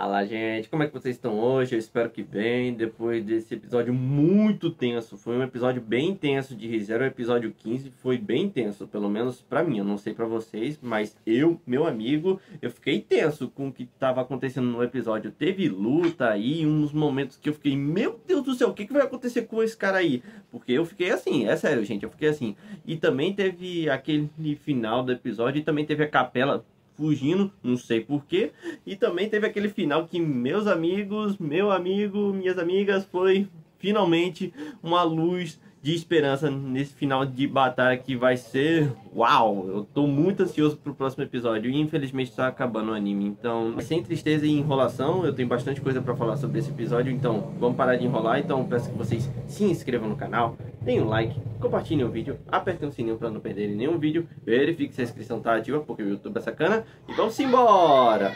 Fala, gente, como é que vocês estão hoje? Eu espero que bem, depois desse episódio muito tenso. Foi um episódio bem tenso de ReZero, o episódio 15 foi bem tenso, pelo menos pra mim, eu não sei pra vocês, mas meu amigo, eu fiquei tenso com o que tava acontecendo no episódio. Teve luta aí, uns momentos que eu fiquei, meu Deus do céu, o que vai acontecer com esse cara aí? Porque eu fiquei assim, é sério, gente, eu fiquei assim. E também teve aquele final do episódio e também teve a capela fugindo, não sei porquê. E também teve aquele final que meus amigos, meu amigo, minhas amigas, foi finalmente uma luz de esperança nesse final de batalha que vai ser uau! Eu tô muito ansioso pro próximo episódio e infelizmente tá acabando o anime, então sem tristeza e enrolação, eu tenho bastante coisa pra falar sobre esse episódio, então vamos parar de enrolar. Então peço que vocês se inscrevam no canal, deem um like, compartilhem o vídeo, apertem o sininho para não perderem nenhum vídeo, verifique se a inscrição tá ativa porque o YouTube é sacana e vamos embora!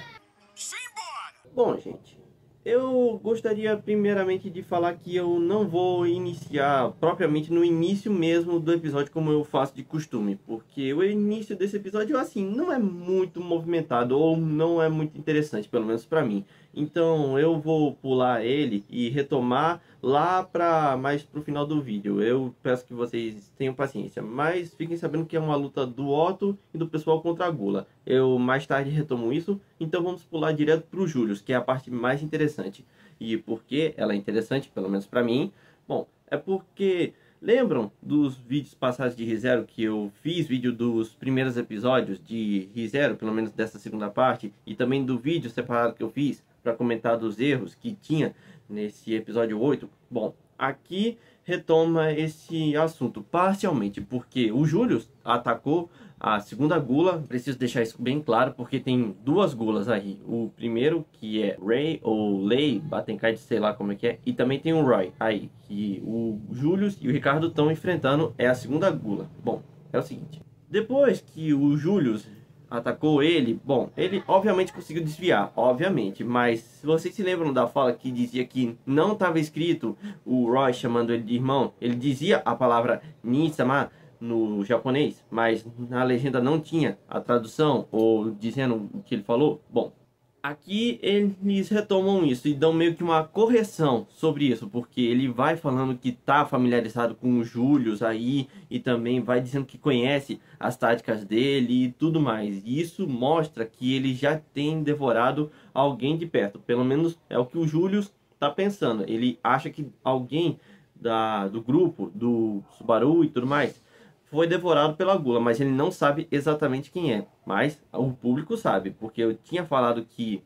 Bom, gente, eu gostaria primeiramente de falar que eu não vou iniciar propriamente no início mesmo do episódio como eu faço de costume, porque o início desse episódio, assim, não é muito movimentado ou não é muito interessante, pelo menos pra mim. Então eu vou pular ele e retomar lá mais pro final do vídeo. Eu peço que vocês tenham paciência, mas fiquem sabendo que é uma luta do Otto e do pessoal contra a Gula. Eu mais tarde retomo isso, então vamos pular direto pro Julius, que é a parte mais interessante. E por que ela é interessante, pelo menos pra mim? Bom, é porque lembram dos vídeos passados de ReZero que eu fiz vídeo dos primeiros episódios de ReZero, pelo menos dessa segunda parte, e também do vídeo separado que eu fiz para comentar dos erros que tinha nesse episódio 8? Bom, aqui retoma esse assunto parcialmente, porque o Julius atacou a segunda Gula. Preciso deixar isso bem claro, porque tem duas Gulas aí. O primeiro, que é Ray ou Lei, Batencai, sei lá como é que é, e também tem o Roy aí, que o Julius e o Ricardo estão enfrentando, é a segunda Gula. Bom, é o seguinte, depois que o Julius atacou ele, bom, ele obviamente conseguiu desviar, obviamente, mas se vocês se lembram da fala que dizia que não estava escrito o Roy chamando ele de irmão, ele dizia a palavra Ni-sama no japonês, mas na legenda não tinha a tradução ou dizendo o que ele falou. Bom, aqui eles retomam isso e dão meio que uma correção sobre isso, porque ele vai falando que tá familiarizado com o Julius aí e também vai dizendo que conhece as táticas dele e tudo mais. E isso mostra que ele já tem devorado alguém de perto, pelo menos é o que o Julius tá pensando. Ele acha que alguém do grupo, do Subaru e tudo mais, foi devorado pela Gula, mas ele não sabe exatamente quem é. Mas o público sabe, porque eu tinha falado que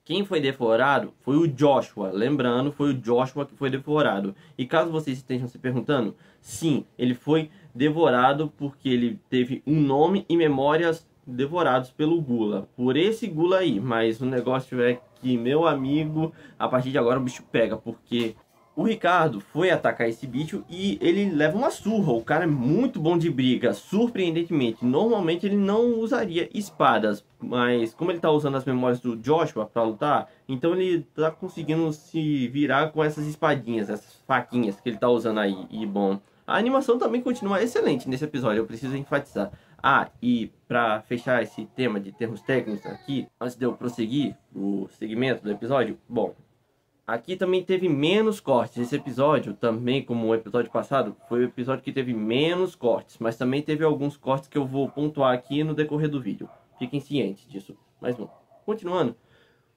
quem foi devorado foi o Joshua. Lembrando, foi o Joshua que foi devorado. E caso vocês estejam se perguntando, sim, ele foi devorado porque ele teve um nome e memórias devorados pelo Gula. Por esse Gula aí. Mas o negócio é que, meu amigo, a partir de agora o bicho pega, porque o Ricardo foi atacar esse bicho e ele leva uma surra. O cara é muito bom de briga, surpreendentemente. Normalmente ele não usaria espadas, mas como ele tá usando as memórias do Joshua para lutar, então ele tá conseguindo se virar com essas espadinhas, essas faquinhas que ele tá usando aí. E bom, a animação também continua excelente nesse episódio, eu preciso enfatizar. Ah, e para fechar esse tema de termos técnicos aqui, antes de eu prosseguir o segmento do episódio, bom, aqui também teve menos cortes. Esse episódio, também como o episódio passado, foi o episódio que teve menos cortes. Mas também teve alguns cortes que eu vou pontuar aqui no decorrer do vídeo. Fiquem cientes disso. Mas bom, continuando.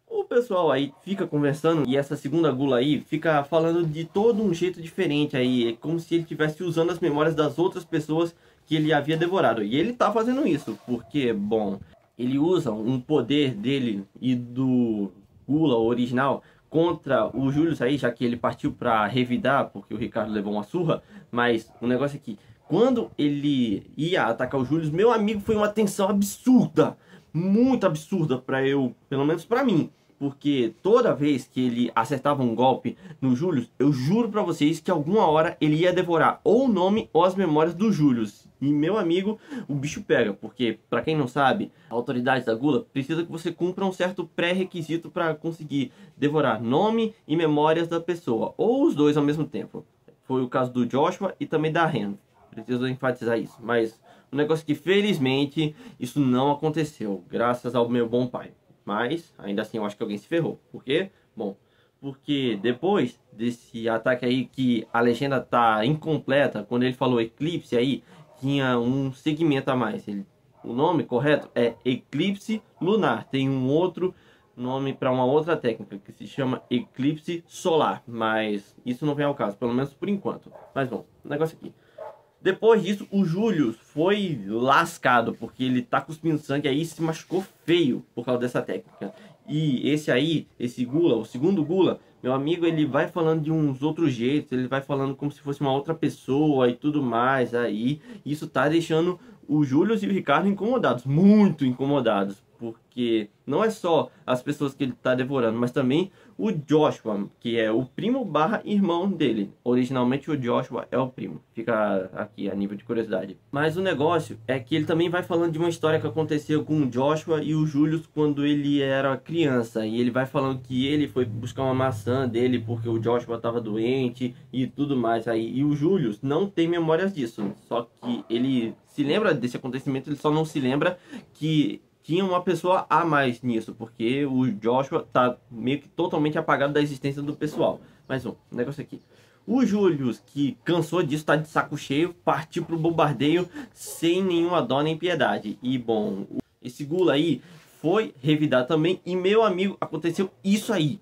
O pessoal aí fica conversando e essa segunda Gula aí fica falando de todo um jeito diferente aí. É como se ele estivesse usando as memórias das outras pessoas que ele havia devorado. E ele tá fazendo isso porque, bom, ele usa um poder dele e do Gula original contra o Julius aí, já que ele partiu para revidar, porque o Ricardo levou uma surra. Mas o negócio é que quando ele ia atacar o Julius, meu amigo, foi uma tensão absurda, muito absurda para eu, pelo menos para mim, porque toda vez que ele acertava um golpe no Julius, eu juro para vocês que alguma hora ele ia devorar ou o nome ou as memórias do Julius. E meu amigo, o bicho pega, porque para quem não sabe, a autoridade da Gula precisa que você cumpra um certo pré-requisito para conseguir devorar nome e memórias da pessoa, ou os dois ao mesmo tempo. Foi o caso do Joshua e também da Ren. Preciso enfatizar isso, mas o negócio é que felizmente isso não aconteceu, graças ao meu bom pai. Mas, ainda assim, eu acho que alguém se ferrou. Por quê? Bom, porque depois desse ataque aí, que a legenda tá incompleta, quando ele falou eclipse aí, tinha um segmento a mais. O nome correto é eclipse lunar. Tem um outro nome para uma outra técnica que se chama eclipse solar, mas isso não vem ao caso, pelo menos por enquanto. Mas bom, o negócio aqui. Depois disso, o Júlio foi lascado, porque ele tá cuspindo sangue aí e se machucou feio por causa dessa técnica. E esse aí, esse Gula, o segundo Gula, meu amigo, ele vai falando de uns outros jeitos, ele vai falando como se fosse uma outra pessoa e tudo mais aí. Isso tá deixando o Júlio e o Ricardo incomodados, muito incomodados, porque não é só as pessoas que ele tá devorando, mas também o Joshua, que é o primo barra irmão dele. Originalmente o Joshua é o primo. Fica aqui a nível de curiosidade. Mas o negócio é que ele também vai falando de uma história que aconteceu com o Joshua e o Julius quando ele era criança. E ele vai falando que ele foi buscar uma maçã dele porque o Joshua estava doente e tudo mais aí. E o Julius não tem memórias disso. Só que ele se lembra desse acontecimento, ele só não se lembra que tinha uma pessoa a mais nisso, porque o Joshua tá meio que totalmente apagado da existência do pessoal. Mas o negócio aqui. O Julius, que cansou disso, tá de saco cheio, partiu pro bombardeio sem nenhuma dó nem piedade. E bom, esse Gula aí foi revidado também. E meu amigo, aconteceu isso aí.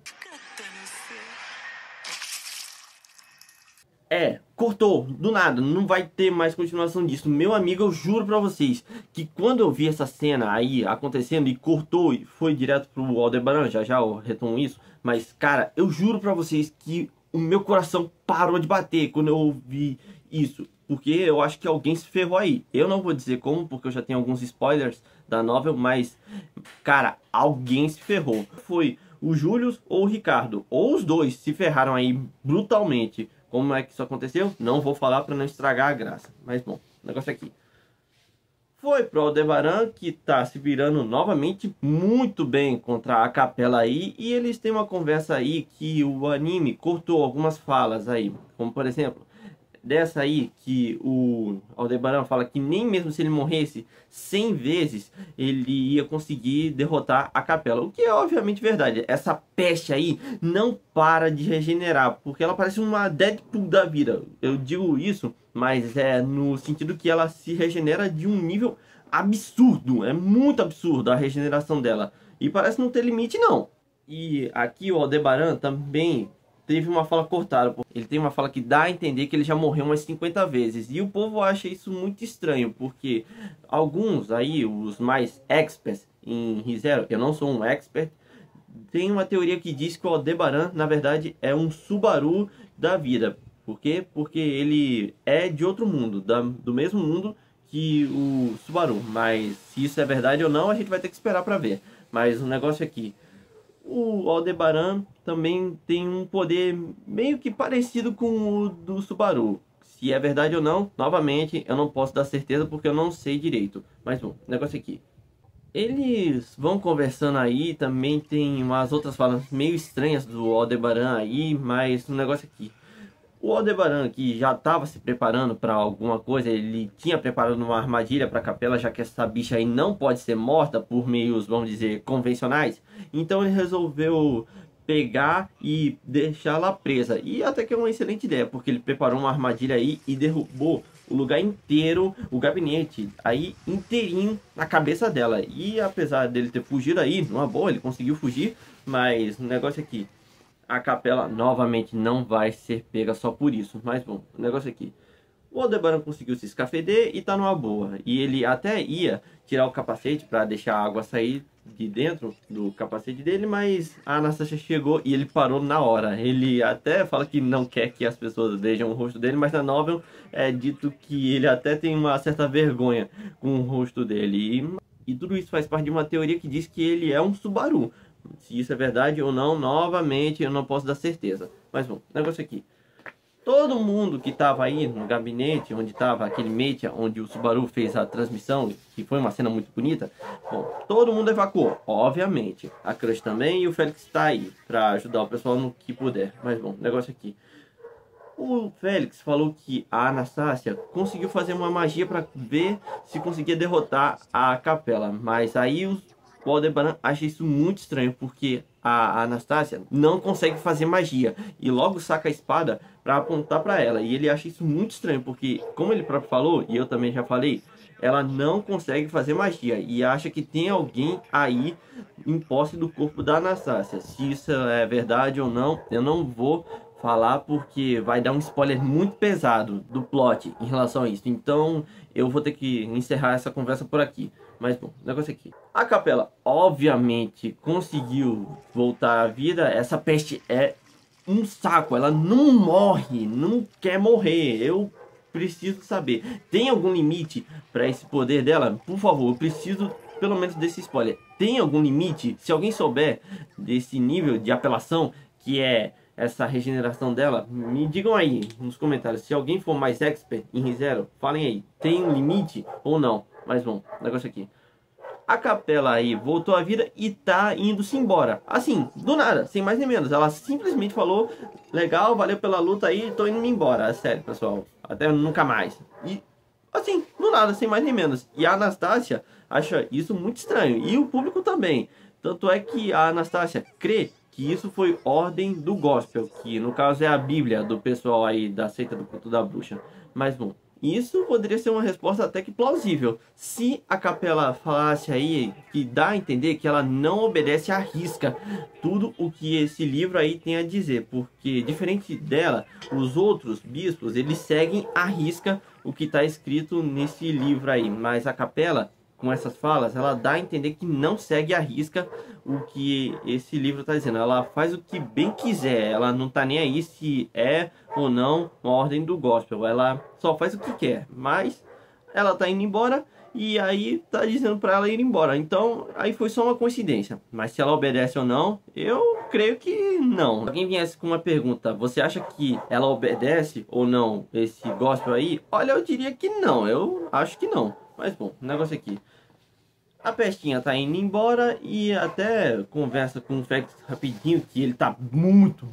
Cortou, do nada, não vai ter mais continuação disso. Meu amigo, eu juro pra vocês que quando eu vi essa cena aí acontecendo e cortou e foi direto pro Aldebaran, já eu retomo isso, mas cara, eu juro pra vocês que o meu coração parou de bater quando eu ouvi isso, porque eu acho que alguém se ferrou aí. Eu não vou dizer como, porque eu já tenho alguns spoilers da novel, mas cara, alguém se ferrou. Foi o Júlio ou o Ricardo, ou os dois se ferraram aí brutalmente. Como é que isso aconteceu? Não vou falar para não estragar a graça. Mas bom, o negócio aqui. Foi pro Aldebaran, que tá se virando novamente muito bem contra a Capela aí. E eles têm uma conversa aí que o anime cortou algumas falas aí. Como por exemplo, dessa aí que o Aldebaran fala que nem mesmo se ele morresse 100 vezes, ele ia conseguir derrotar a Capela. O que é obviamente verdade. Essa peste aí não para de regenerar, porque ela parece uma Deadpool da vida. Eu digo isso, mas é no sentido que ela se regenera de um nível absurdo. É muito absurdo a regeneração dela. E parece não ter limite não. E aqui o Aldebaran também teve uma fala cortada. Ele tem uma fala que dá a entender que ele já morreu umas 50 vezes. E o povo acha isso muito estranho, porque alguns aí, os mais experts em ReZero, eu não sou um expert, tem uma teoria que diz que o Aldebaran, na verdade, é um Subaru da vida. Por quê? Porque ele é de outro mundo, do mesmo mundo que o Subaru. Mas se isso é verdade ou não, a gente vai ter que esperar para ver. Mas o negócio aqui, o Aldebaran também tem um poder meio que parecido com o do Subaru. Se é verdade ou não, novamente, eu não posso dar certeza porque eu não sei direito. Mas bom, negócio aqui. Eles vão conversando aí, também tem umas outras falas meio estranhas do Aldebaran aí, mas o negócio aqui. O Aldebaran, que já estava se preparando para alguma coisa, ele tinha preparado uma armadilha para a Capela, já que essa bicha aí não pode ser morta por meios, vamos dizer, convencionais. Então ele resolveu pegar e deixá-la presa. E até que é uma excelente ideia, porque ele preparou uma armadilha aí e derrubou o lugar inteiro, o gabinete aí inteirinho na cabeça dela. E apesar dele ter fugido aí, numa boa, ele conseguiu fugir, mas o negócio aqui, a Capela novamente não vai ser pega só por isso. Mas bom, o negócio aqui, o Aldebaran conseguiu se escafeder e tá numa boa. E ele até ia tirar o capacete para deixar a água sair de dentro do capacete dele, mas a Anastasia chegou e ele parou na hora. Ele até fala que não quer que as pessoas vejam o rosto dele, mas na novel é dito que ele até tem uma certa vergonha com o rosto dele. E tudo isso faz parte de uma teoria que diz que ele é um Subaru. Se isso é verdade ou não, novamente, eu não posso dar certeza. Mas bom, negócio aqui. Todo mundo que estava aí no gabinete, onde estava aquele mecha, onde o Subaru fez a transmissão, que foi uma cena muito bonita, bom, todo mundo evacuou, obviamente. A Crush também e o Félix está aí para ajudar o pessoal no que puder. Mas bom, negócio aqui. O Félix falou que a Anastasia conseguiu fazer uma magia para ver se conseguia derrotar a Capela. Mas aí o Aldebaran acha isso muito estranho, porque a Anastácia não consegue fazer magia e logo saca a espada para apontar para ela. E ele acha isso muito estranho, porque, como ele próprio falou, e eu também já falei, ela não consegue fazer magia e acha que tem alguém aí em posse do corpo da Anastácia. Se isso é verdade ou não, eu não vou falar porque vai dar um spoiler muito pesado do plot em relação a isso. Então eu vou ter que encerrar essa conversa por aqui. Mas bom, o negócio aqui. A Capela obviamente conseguiu voltar à vida. Essa peste é um saco. Ela não morre, não quer morrer. Eu preciso saber. Tem algum limite para esse poder dela? Por favor, eu preciso pelo menos desse spoiler. Tem algum limite? Se alguém souber desse nível de apelação que é essa regeneração dela, me digam aí nos comentários. Se alguém for mais expert em ReZero, falem aí. Tem um limite ou não? Mas bom, negócio aqui. A Capela aí voltou à vida e tá indo-se embora. Assim, do nada, sem mais nem menos. Ela simplesmente falou, legal, valeu pela luta aí, tô indo embora. É sério, pessoal. Até nunca mais. E assim, do nada, sem mais nem menos. E a Anastácia acha isso muito estranho. E o público também. Tanto é que a Anastácia crê que isso foi ordem do gospel, que no caso é a Bíblia do pessoal aí da seita do culto da bruxa. Mas bom, isso poderia ser uma resposta até que plausível, se a Capela falasse aí, que dá a entender que ela não obedece à risca tudo o que esse livro aí tem a dizer, porque diferente dela, os outros bispos, eles seguem à risca o que está escrito nesse livro aí, mas a Capela, com essas falas, ela dá a entender que não segue à risca o que esse livro está dizendo. Ela faz o que bem quiser, ela não está nem aí se é ou não uma ordem do gospel, ela só faz o que quer, mas ela está indo embora e aí tá dizendo para ela ir embora. Então aí foi só uma coincidência, mas se ela obedece ou não, eu creio que não. Se alguém viesse com uma pergunta, você acha que ela obedece ou não esse gospel aí? Olha, eu diria que não, eu acho que não. Mas bom, o negócio aqui. A pestinha tá indo embora e até conversa com o Félix rapidinho que ele tá muito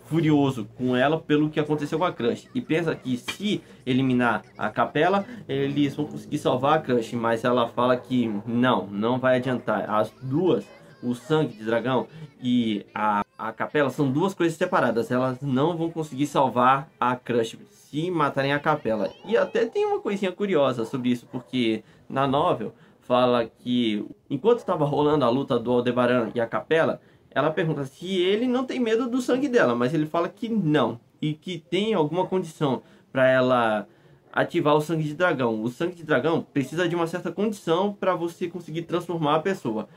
furioso com ela pelo que aconteceu com a Crush. E pensa que se eliminar a Capela, eles vão conseguir salvar a Crush. Mas ela fala que não vai adiantar. As duas, o sangue de dragão e a Capela, são duas coisas separadas. Elas não vão conseguir salvar a Crush se matarem a Capela. E até tem uma coisinha curiosa sobre isso, porque na novel fala que enquanto estava rolando a luta do Aldebaran e a Capela, ela pergunta se ele não tem medo do sangue dela, mas ele fala que não, e que tem alguma condição para ela ativar o sangue de dragão. O sangue de dragão precisa de uma certa condição para você conseguir transformar a pessoa.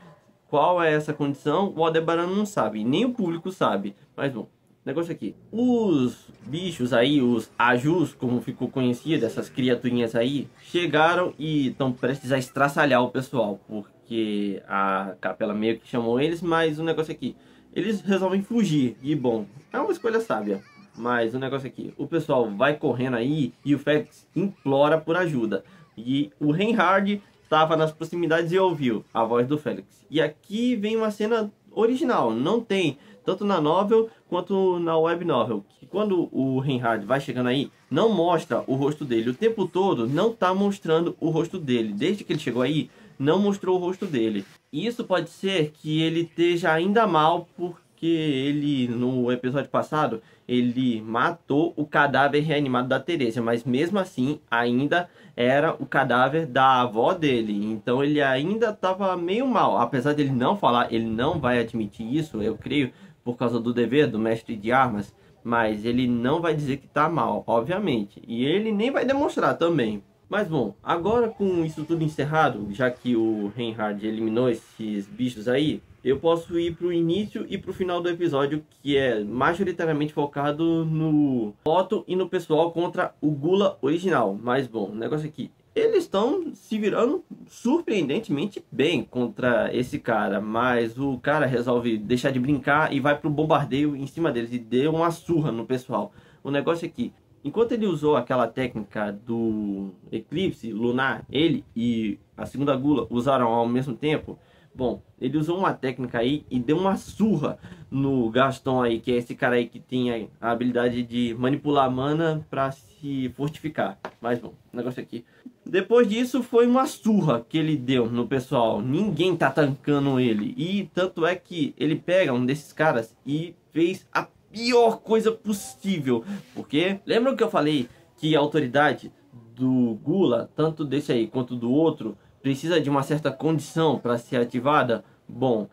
Qual é essa condição? O Aldebaran não sabe, nem o público sabe, mas bom. Negócio aqui, os bichos aí, os Ajus, como ficou conhecido, essas criaturinhas aí, chegaram e estão prestes a estraçalhar o pessoal, porque a Capela meio que chamou eles, mas o negócio aqui, eles resolvem fugir, e bom, é uma escolha sábia, mas o negócio aqui, o pessoal vai correndo aí e o Félix implora por ajuda, e o Reinhard estava nas proximidades e ouviu a voz do Félix, e aqui vem uma cena original, não tem tanto na novel quanto na web novel, que quando o Reinhard vai chegando aí, não mostra o rosto dele, o tempo todo não tá mostrando o rosto dele, desde que ele chegou aí, não mostrou o rosto dele. E isso pode ser que ele esteja ainda mal, porque ele, no episódio passado, ele matou o cadáver reanimado da Teresa, mas mesmo assim, ainda era o cadáver da avó dele, então ele ainda estava meio mal, apesar dele não falar, ele não vai admitir isso, eu creio, por causa do dever do mestre de armas, mas ele não vai dizer que tá mal, obviamente, e ele nem vai demonstrar também. Mas bom, agora com isso tudo encerrado, já que o Reinhard eliminou esses bichos aí, eu posso ir pro início e pro final do episódio, que é majoritariamente focado no Otto e no pessoal contra o Gula original. Mas bom, o negócio aqui, eles estão se virando surpreendentemente bem contra esse cara, mas o cara resolve deixar de brincar e vai pro bombardeio em cima deles e deu uma surra no pessoal. O negócio aqui, enquanto ele usou aquela técnica do eclipse lunar, ele e a segunda Gula usaram ao mesmo tempo, Bom, ele usou uma técnica aí e deu uma surra no Gaston aí, que é esse cara aí que tem a habilidade de manipular a mana pra se fortificar. Mas bom, o negócio aqui. Depois disso foi uma surra que ele deu no pessoal. Ninguém tá tancando ele. E tanto é que ele pega um desses caras e fez a pior coisa possível. Porque lembram que eu falei que a autoridade do Gula, tanto desse aí quanto do outro, precisa de uma certa condição para ser ativada? Bom,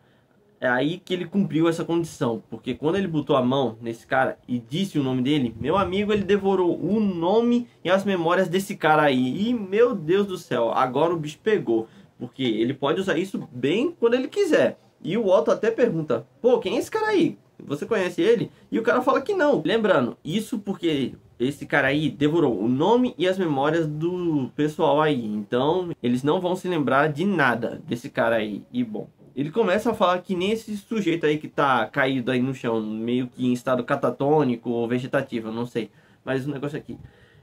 é aí que ele cumpriu essa condição, porque quando ele botou a mão nesse cara e disse o nome dele, meu amigo, ele devorou o nome e as memórias desse cara aí. E meu Deus do céu, agora o bicho pegou, porque ele pode usar isso bem quando ele quiser. E o Otto até pergunta, pô, quem é esse cara aí? Você conhece ele? E o cara fala que não. Lembrando, isso porque esse cara aí devorou o nome e as memórias do pessoal aí. Então, eles não vão se lembrar de nada desse cara aí. E bom, ele começa a falar que nem esse sujeito aí que tá caído aí no chão, meio que em estado catatônico ou vegetativo, não sei. Mas o negócio aqui,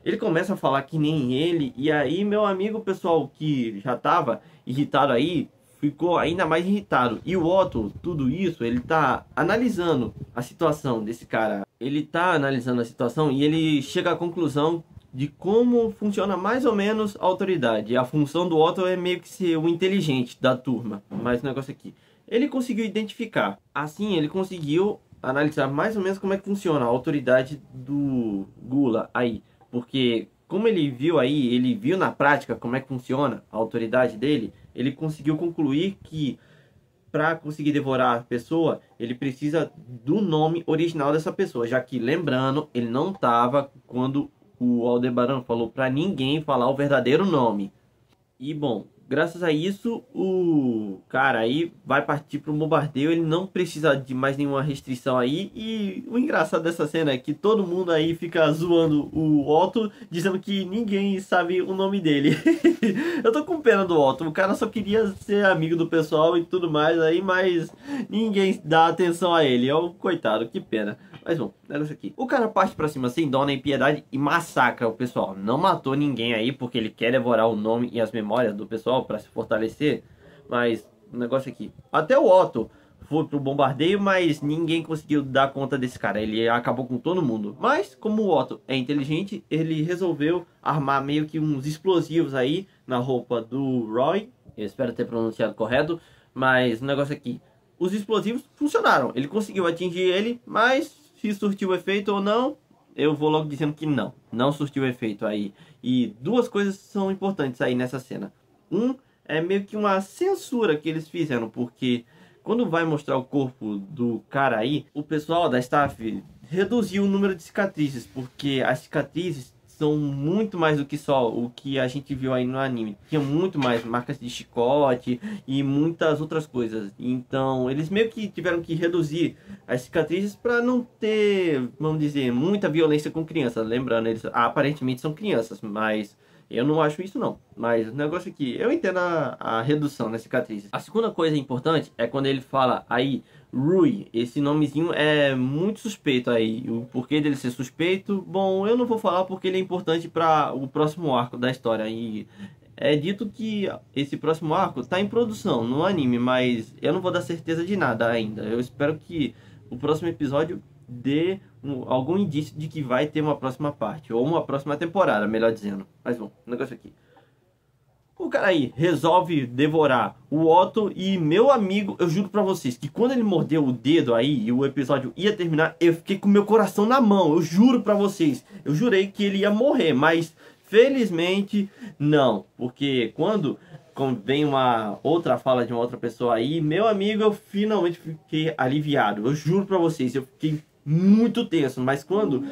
ele começa a falar que nem ele. E aí, meu amigo, pessoal que já tava irritado aí, ficou ainda mais irritado. E o Otto, tudo isso, ele tá analisando a situação desse cara. Ele tá analisando a situação e ele chega à conclusão de como funciona mais ou menos a autoridade. A função do Otto é meio que ser o inteligente da turma. Mas o negócio aqui, ele conseguiu identificar. Assim, ele conseguiu analisar mais ou menos como é que funciona a autoridade do Gula aí. Porque como ele viu aí, ele viu na prática como é que funciona a autoridade dele, ele conseguiu concluir que para conseguir devorar a pessoa, ele precisa do nome original dessa pessoa, já que, lembrando, ele não estava quando o Aldebaran falou para ninguém falar o verdadeiro nome. E bom, graças a isso, o cara aí vai partir para o bombardeio, ele não precisa de mais nenhuma restrição aí. E o engraçado dessa cena é que todo mundo aí fica zoando o Otto, dizendo que ninguém sabe o nome dele. Eu tô com pena do Otto, o cara só queria ser amigo do pessoal e tudo mais aí, mas ninguém dá atenção a ele. É o coitado, que pena. Mas bom, negócio aqui. O cara parte pra cima sem dó nem piedade e massacra o pessoal. Não matou ninguém aí porque ele quer devorar o nome e as memórias do pessoal pra se fortalecer. Mas o negócio aqui. Até o Otto foi pro bombardeio, mas ninguém conseguiu dar conta desse cara. Ele acabou com todo mundo. Mas como o Otto é inteligente, ele resolveu armar meio que uns explosivos aí na roupa do Roy. Eu espero ter pronunciado correto. Mas o negócio aqui. Os explosivos funcionaram. Ele conseguiu atingir ele, mas se surtiu efeito ou não, eu vou logo dizendo que não. Não surtiu efeito aí. E duas coisas são importantes aí nessa cena. É meio que uma censura que eles fizeram, porque quando vai mostrar o corpo do cara aí, o pessoal da staff reduziu o número de cicatrizes, porque as cicatrizes são muito mais do que só o que a gente viu aí no anime. Tinha muito mais marcas de chicote e muitas outras coisas. Então eles meio que tiveram que reduzir as cicatrizes para não ter, vamos dizer, muita violência com crianças. Lembrando, eles aparentemente são crianças, mas eu não acho isso não. Mas o negócio aqui, eu entendo a redução nas cicatrizes. A segunda coisa importante é quando ele fala aí Rui, esse nomezinho é muito suspeito aí. O porquê dele ser suspeito, bom, eu não vou falar porque ele é importante para o próximo arco da história. E é dito que esse próximo arco está em produção no anime, mas eu não vou dar certeza de nada ainda. Eu espero que o próximo episódio dê algum indício de que vai ter uma próxima parte, ou uma próxima temporada, melhor dizendo. Mas bom, o negócio aqui. O cara aí resolve devorar o Otto e, meu amigo, eu juro pra vocês que quando ele mordeu o dedo aí e o episódio ia terminar, eu fiquei com meu coração na mão, eu juro pra vocês. Eu jurei que ele ia morrer, mas felizmente não, porque quando vem uma outra fala de uma outra pessoa aí, meu amigo, eu finalmente fiquei aliviado. Eu juro pra vocês, eu fiquei muito tenso, mas quando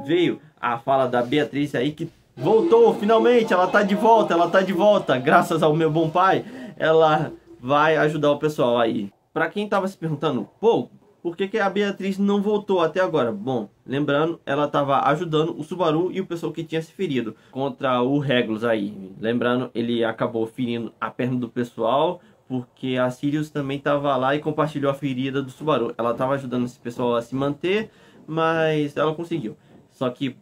veio a fala da Beatriz aí que voltou, finalmente, ela tá de volta, graças ao meu bom pai, ela vai ajudar o pessoal aí. Pra quem tava se perguntando, pô, por que a Beatriz não voltou até agora? Bom, lembrando, ela tava ajudando o Subaru e o pessoal que tinha se ferido contra o Regulus aí. Lembrando, ele acabou ferindo a perna do pessoal, porque a Sirius também tava lá e compartilhou a ferida do Subaru. Ela tava ajudando esse pessoal a se manter, mas ela conseguiu. Só que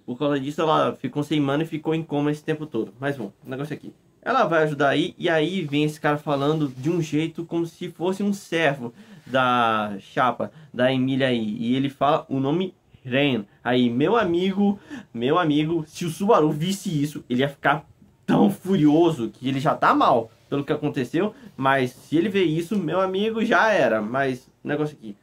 por causa disso, ela ficou sem mana e ficou em coma esse tempo todo. Mas bom, o negócio aqui. ela vai ajudar aí, e aí vem esse cara falando de um jeito como se fosse um servo da chapa, da Emília aí, e ele fala o nome Ren. Aí, meu amigo, se o Subaru visse isso, ele ia ficar tão furioso que ele já tá mal pelo que aconteceu, mas se ele ver isso, meu amigo, já era. Mas, negócio aqui,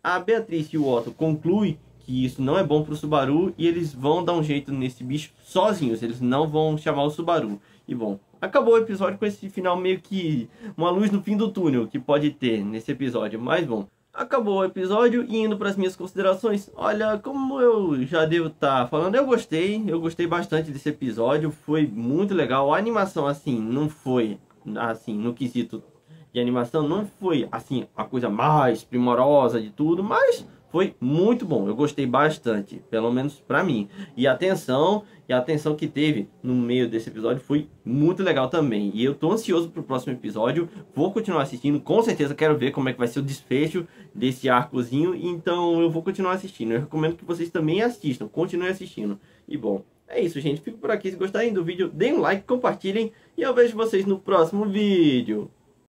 a Beatriz e o Otto concluem que isso não é bom pro Subaru e eles vão dar um jeito nesse bicho sozinhos, eles não vão chamar o Subaru. E bom, acabou o episódio com esse final meio que uma luz no fim do túnel que pode ter nesse episódio, mas bom. Acabou o episódio e indo para as minhas considerações. Olha, como eu já devo estar falando, eu gostei bastante desse episódio, foi muito legal. A animação assim, não foi assim, no quesito de animação, não foi assim a coisa mais primorosa de tudo, mas foi muito bom. Eu gostei bastante, pelo menos para mim. E a atenção que teve no meio desse episódio foi muito legal também. E eu tô ansioso pro próximo episódio. Vou continuar assistindo, com certeza quero ver como é que vai ser o desfecho desse arcozinho. Então eu vou continuar assistindo. Eu recomendo que vocês também assistam, continuem assistindo. E bom, é isso, gente. Fico por aqui. Se gostarem do vídeo, deem um like, compartilhem. E eu vejo vocês no próximo vídeo.